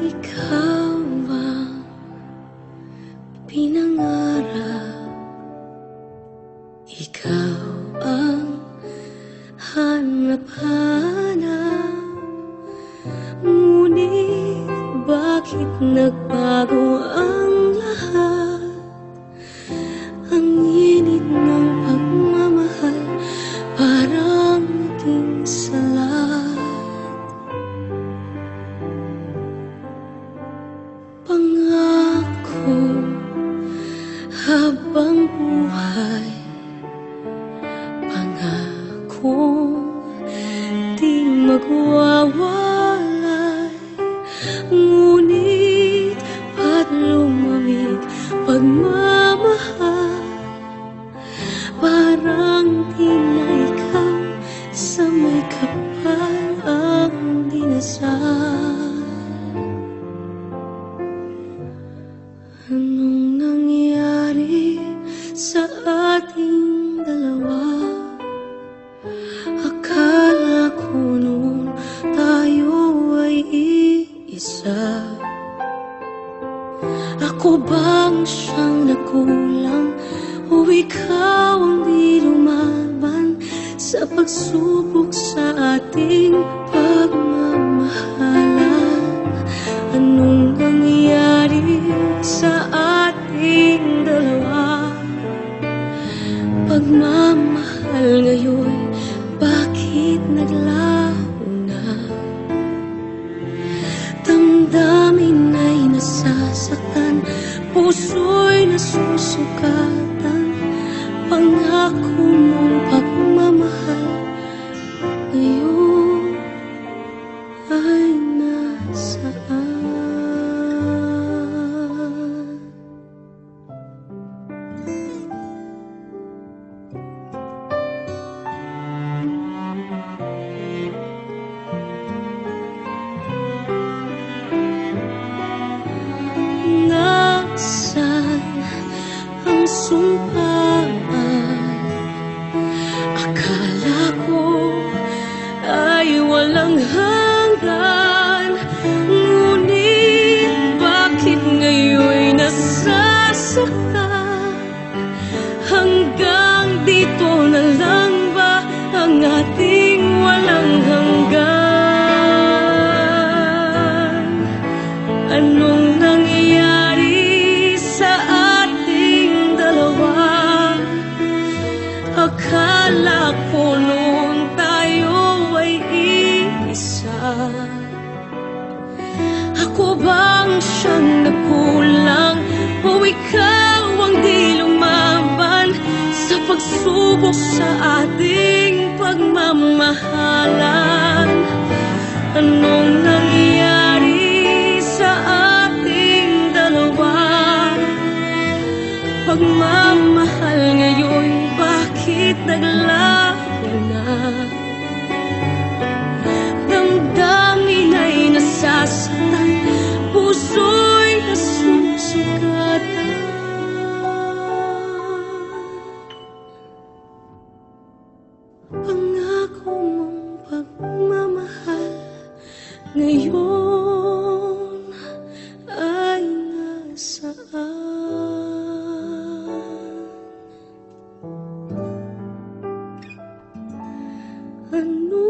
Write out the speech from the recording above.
Ikaw ang pinangarap, ikaw ang hanap-hanap. Ngunit bakit nagbago ang lahat? Ang init ng pagmamahal parang naging salat. Pangako habang buhay, pangakong di magwawalay. Ngunit ba't lumamig pagmamahal? Parang di na ikaw sa may kapal ang dinasal. Anong nangyari sa ating dalawa? Akala ko noon tayo ay iisa. Ako bang siyang nakulang o ikaw ang di lumaban sa pagsubok sa ating pagmamahalan? Anong nangyari sa ating dalawa? Pagmamahal ngayon, bakit naglaho na? Damdamin ay nasasaktan, puso'y nasusukatan. Pangako mong pagmamahal ngayon ay nasaan? Nasaan ang sumpaan? Akala ko ay walang hanggan. Ngunit bakit ngayon nasasaktan? Hanggang dito na lang ba ang ating walang hanggan? Anong nangyayari sa ating dalawa? Akala ko noon tayo ay iisa. Ako bang siyang nagkulang o ikaw ang di lumaban sa pagsubok sa ating pagmamahalan? Anong nangyayari sa ating dalawa? Pagmamahal ngayon, bakit naglaho na? Damdamin ay nasasaktan, puso'y nasusugatan. Pangako mong pagmamahal ngayon ay nasaan? Ano